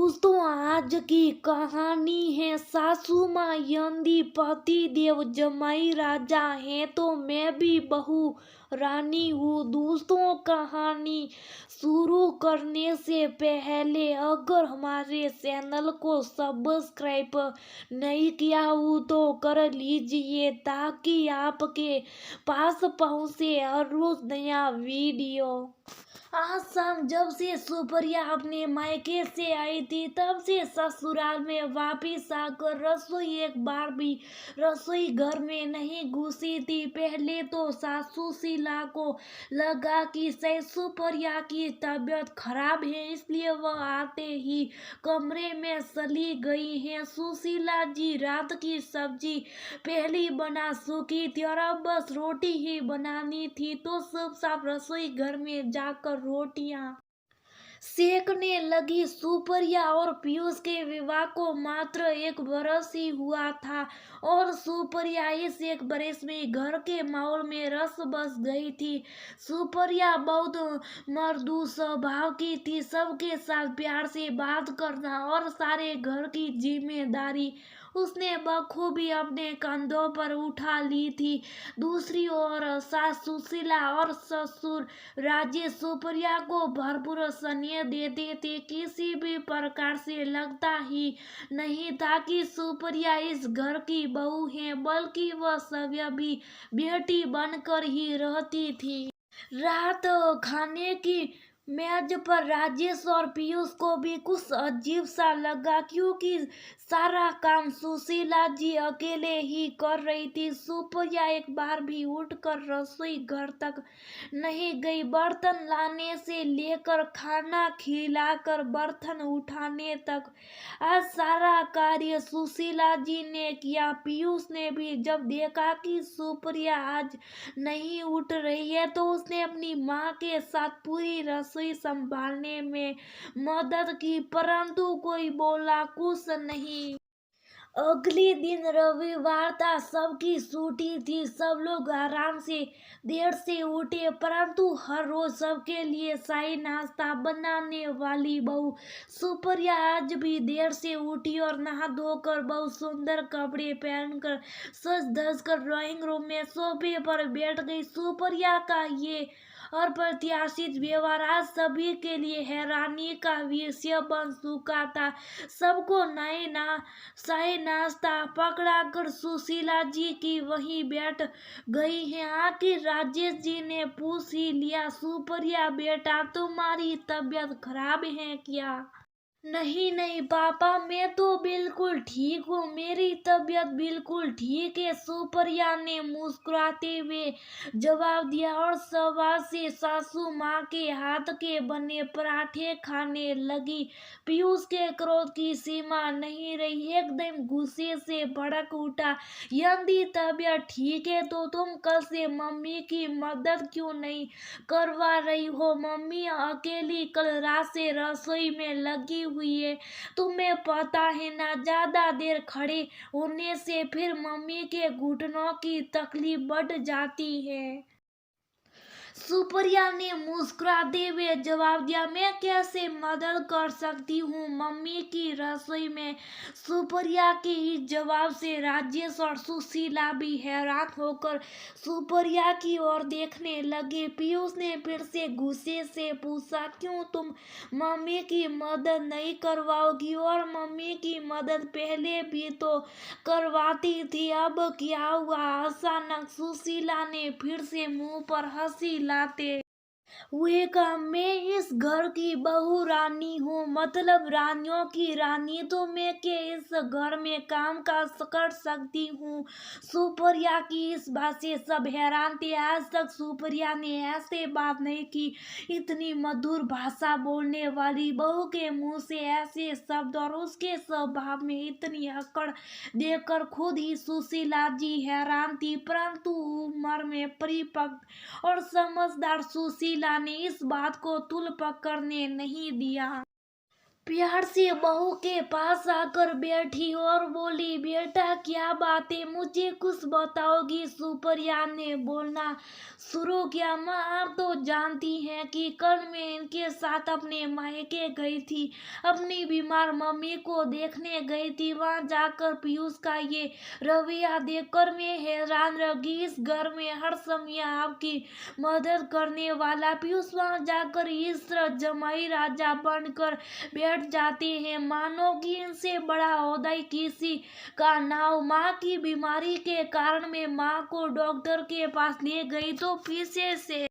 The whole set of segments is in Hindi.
दोस्तों, आज की कहानी है सासू माँ यंदी पति देव जमाई राजा है तो मैं भी बहू रानी हूँ। दोस्तों, कहानी शुरू करने से पहले अगर हमारे चैनल को सब्सक्राइब नहीं किया हो तो कर लीजिए ताकि आपके पास पहुँचे हर रोज नया वीडियो। आज शाम जब से सुप्रिया अपने मायके से आई थी तब से ससुराल में वापिस आकर रसोई एक बार भी रसोई घर में नहीं घुसी थी। पहले तो सासू शीला को लगा कि शायद सुप्रिया की तबीयत खराब है इसलिए वह आते ही कमरे में चली गई हैं। सुशीला जी रात की सब्जी पहली बना चुकी थी और अब बस रोटी ही बनानी थी तो चुपचाप रसोई घर में जाकर रोटियां सेकने लगी। सुप्रिया और पीयूष के विवाह को मात्र 1 बरस ही हुआ था और सुप्रिया इस 1 बरस में घर के माहौल में रस बस गई थी। सुप्रिया बहुत मृदु स्वभाव की थी, सबके साथ प्यार से बात करना और सारे घर की जिम्मेदारी उसने बखूबी अपने कंधों पर उठा ली थी। दूसरी ओर सास सुशीला और ससुर राजेश सुप्रिया को भरपूर स्नेह देते थे। किसी भी प्रकार से लगता ही नहीं था कि सुप्रिया इस घर की बहू है, बल्कि वह सभी भी बेटी बनकर ही रहती थी। रात खाने की मेज पर राजेश और पीयूष को भी कुछ अजीब सा लगा क्योंकि सारा काम सुशीला जी अकेले ही कर रही थी। सुप्रिया एक बार भी उठकर रसोई घर तक नहीं गई। बर्तन लाने से लेकर खाना खिलाकर बर्तन उठाने तक आज सारा कार्य सुशीला जी ने किया। पीयूष ने भी जब देखा कि सुप्रिया आज नहीं उठ रही है तो उसने अपनी माँ के साथ पूरी रसोई संभालने में मदद की, परंतु कोई बोला कुछ नहीं। अगले दिन रविवार था, सबकी छुट्टी थी, सब लोग आराम से देर से उठे, परंतु हर रोज सबके लिए शाही नाश्ता बनाने वाली बहू सुप्रिया आज भी देर से उठी और नहा धोकर बहुत सुंदर कपड़े पहनकर सज धज कर ड्राइंग रूम में सोफे पर बैठ गई। सुप्रिया का ये अप्रत्याशित व्यवहार आज सभी के लिए हैरानी का विषय बन चुका था। सबको नए शाही नाश्ता पकड़ाकर सुशीला जी की वहीं बैठ गई है। आखिर राजेश जी ने पूछ ही लिया, सुप्रिया बेटा तुम्हारी तबीयत खराब है क्या? नहीं नहीं पापा, मैं तो बिल्कुल ठीक हूँ, मेरी तबीयत बिल्कुल ठीक है, सुप्रिया ने मुस्कुराते हुए जवाब दिया और सवा से सासू माँ के हाथ के बने पराठे खाने लगी। पीयूष के क्रोध की सीमा नहीं रही, एकदम गुस्से से भड़क उठा। यदि तबीयत ठीक है तो तुम कल से मम्मी की मदद क्यों नहीं करवा रही हो? मम्मी अकेली कल रात से रसोई में लगी हुई है, तुम्हें पता है ना, ज्यादा देर खड़े होने से फिर मम्मी के घुटनों की तकलीफ बढ़ जाती है। सुप्रिया ने मुस्कुराते हुए जवाब दिया, मैं कैसे मदद कर सकती हूँ मम्मी की रसोई में? सुप्रिया के इस जवाब से राजेश और सुशीला भी हैरान होकर सुप्रिया की ओर देखने लगे। पीयूष ने फिर से गुस्से से पूछा, क्यों तुम मम्मी की मदद नहीं करवाओगी? और मम्मी की मदद पहले भी तो करवाती थी, अब क्या हुआ? अचानक सुशीला ने फिर से मुंह पर हंसी लाते हुए कहा, मैं इस घर की बहू रानी हूँ, मतलब रानियों की रानी, तो मैं के इस घर में काम काज कर सकती हूँ। सुप्रिया की इस बात से सब हैरान थे। आज तक सुप्रिया ने ऐसे बात नहीं की। इतनी मधुर भाषा बोलने वाली बहू के मुंह से ऐसे शब्द और उसके स्वभाव में इतनी अकड़ देखकर खुद ही सुशीला जी हैरान थी, परंतु उम्र में परिपक्व और समझदार सुशीला ने इस बात को तुल पकड़ने नहीं दिया। प्यार से बहू के पास आकर बैठी और बोली, बेटा क्या बात है, मुझे कुछ बताओगी। सुप्रिया ने बोलना शुरू किया, माँ आप तो जानती हैं कि कल मैं इनके साथ अपने मायके गई थी, अपनी बीमार मम्मी को देखने गई थी। वहां जाकर पीयूष का ये रवैया देखकर मैं हैरान रह गई। इस घर में हर समय आपकी मदद करने वाला पीयूष वहां जाकर इस तरह जमाई राजा बनकर बैठ जाते हैं, मानो कि इनसे बड़ा ओहदा ही किसी का ना हो। माँ की बीमारी के कारण मैं माँ को डॉक्टर के पास ले गई तो पीछे से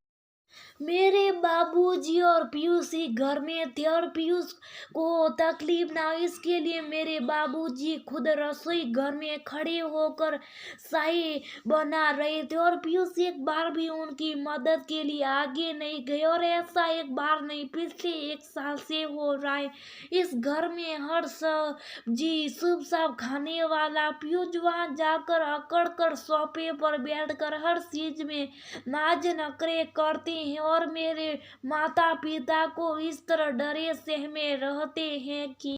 मेरे बाबूजी और पीयूष ही घर में थे और पीयूष को तकलीफ ना हो इसके लिए मेरे बाबूजी खुद रसोई घर में खड़े होकर शाही बना रहे थे और पीयूष एक बार भी उनकी मदद के लिए आगे नहीं गए। और ऐसा एक बार नहीं, पिछले 1 साल से हो रहा है। इस घर में हर सब्जी शुभ सब खाने वाला पीयूष वहां जाकर अकड़ कर सोफे पर बैठकर हर चीज में नाज नखरे करते हैं और मेरे माता पिता को इस तरह डरे सहमे रहते हैं कि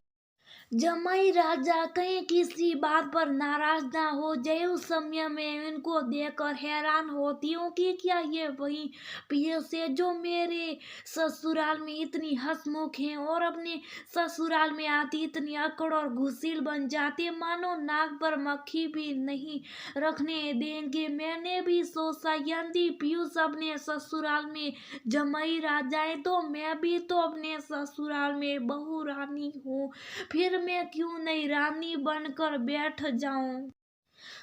जमाई राजा कहीं किसी बात पर नाराज ना हो जाए। उस समय में इनको देखकर हैरान होती हूँ कि क्या ये वही पीयूष है जो मेरे ससुराल में इतनी हंसमुख है और अपने ससुराल में आती इतनी अकड़ और घुसील बन जाती, मानो नाक पर मक्खी भी नहीं रखने देंगे। मैंने भी सोचा यदि पीयूष अपने ससुराल में जमाई राजा है तो मैं भी तो अपने ससुराल में बहू रानी हूँ, फिर मैं क्यों नहीं रानी बनकर बैठ जाऊं।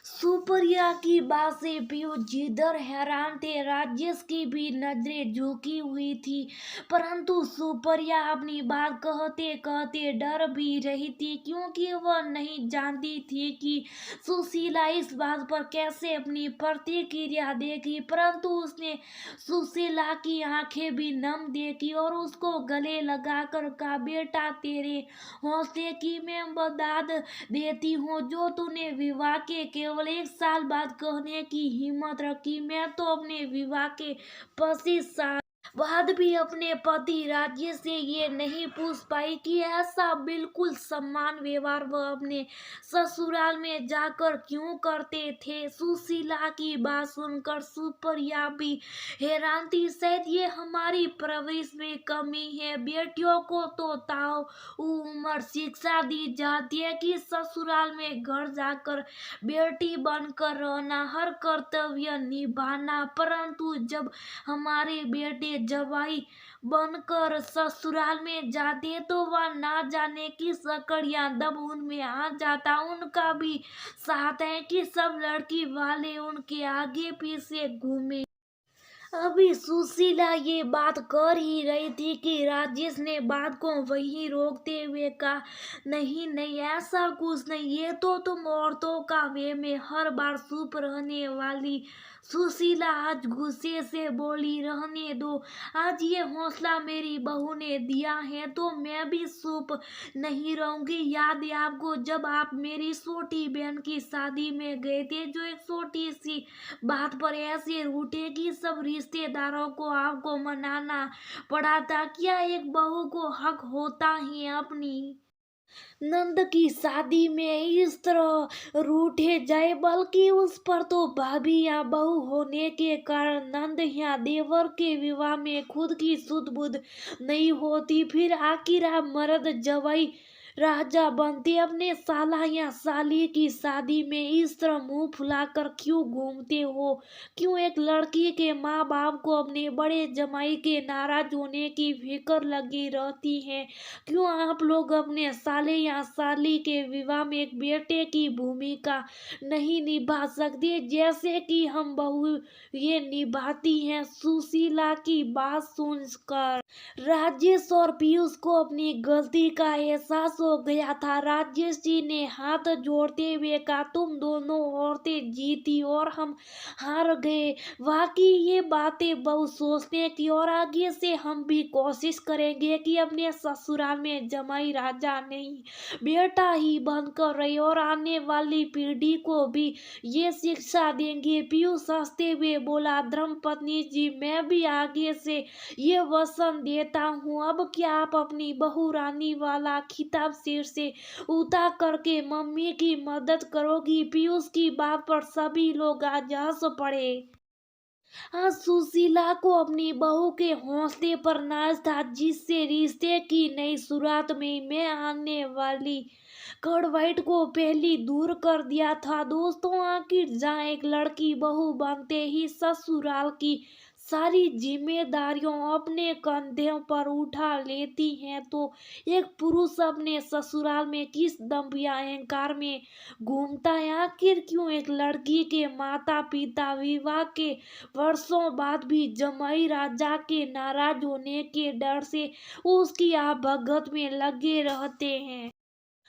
सुप्रिया की बात से पीयूष जिधर हैरान थे, राजेश की भी नजरें झुकी हुई थी, परंतु सुप्रिया अपनी बात कहते कहते डर भी रही थी क्योंकि वह नहीं जानती थी कि सुशीला इस बात पर कैसे अपनी प्रतिक्रिया देगी। परंतु उसने सुशीला की आंखें भी नम देखी और उसको गले लगाकर कहा, बेटा तेरे हौसले की मैं बता देती हूँ, जो तूने विवाह के केवल 1 साल बाद कहने की हिम्मत रखी, मैं तो अपने विवाह के 25 साल बाद भी अपने पति राज्य से ये नहीं पूछ पाई कि ऐसा बिल्कुल सम्मान व्यवहार वह अपने ससुराल में जाकर क्यों करते थे। सुशीला की बात सुनकर सुप्रिया भी हैरान थी, शायद ये हमारी परवरिश में कमी है। बेटियों को तो ताऊ उम्र शिक्षा दी जाती है कि ससुराल में घर जाकर बेटी बनकर रहना, हर कर्तव्य निभाना, परंतु जब हमारे बेटे जवाई बनकर ससुराल में जाते तो वह ना जाने की सकड़ियां दब उनमें आ जाता। उनका भी साथ है कि सब लड़की वाले उनके आगे पीछे घूमे। अभी सुशीला ये बात कर ही रही थी कि राजेश ने बात को वहीं रोकते हुए कहा, नहीं नहीं ऐसा कुछ नहीं, ये तो तुम औरतों का वे में हर बार चुप रहने वाली। सुशीला आज गुस्से से बोली, रहने दो, आज ये हौसला मेरी बहू ने दिया है तो मैं भी चुप नहीं रहूंगी। याद है आपको जब आप मेरी छोटी बहन की शादी में गए थे, जो एक छोटी सी बात पर ऐसे रूठे कि सब रिश्तेदारों को आपको मनाना पड़ा था। क्या एक बहू को हक होता है अपनी नंद की शादी में इस तरह रूठे जाए, बल्कि उस पर तो भाभी या बहू होने के कारण नंद या देवर के विवाह में खुद की सुध बुध नहीं होती, फिर आखिर आप मर्द जवाई राजा बनते अपने साला या साली की शादी में इस तरह मुंह फुलाकर क्यों घूमते हो। क्यों एक लड़की के माँ बाप को अपने बड़े जमाई के नाराज होने की फिक्र लगी रहती है। क्यों आप लोग अपने साले या साली के विवाह में एक बेटे की भूमिका नहीं निभा सकते जैसे कि हम बहू ये निभाती हैं। सुशीला की बात सुनकर राजेश और पीयूष को अपनी गलती का एहसास हो हो गया था। राजेश जी ने हाथ जोड़ते हुए कहा, तुम दोनों औरतें जीती और हम हार गए। वाकई ये बातें बहुत सोचने की, और आगे से हम भी कोशिश करेंगे कि अपने ससुराल में जमाई राजा नहीं बेटा ही बनकर रहे, और आने वाली पीढ़ी को भी ये शिक्षा देंगे। पीयूष हंसते हुए बोला, धर्मपत्नी जी मैं भी आगे से ये वचन देता हूँ। अब क्या आप अपनी बहू रानी वाला खिताब सिर से उतार करके मम्मी की मदद करोगी? पीयूष की बात पर सभी लोग आज हंस पड़े। हाँ, सुशीला को अपनी बहू के हौसले पर नाज था, जिससे रिश्ते की नई शुरुआत में आने वाली कड़वाहट को पहले दूर कर दिया था। दोस्तों, आखिर जहाँ एक लड़की बहू बनते ही ससुराल की सारी जिम्मेदारियों अपने कंधों पर उठा लेती हैं, तो एक पुरुष अपने ससुराल में किस दम या अहंकार में घूमता है? आखिर क्यों एक लड़की के माता पिता विवाह के वर्षों बाद भी जमाई राजा के नाराज होने के डर से उसकी भगत में लगे रहते हैं?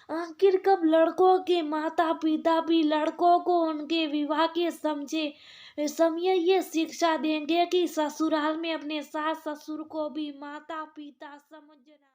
आखिर कब लड़कों के माता पिता भी लड़कों को उनके विवाह के समझे समय ये शिक्षा देंगे कि ससुराल में अपने सास ससुर को भी माता पिता समझना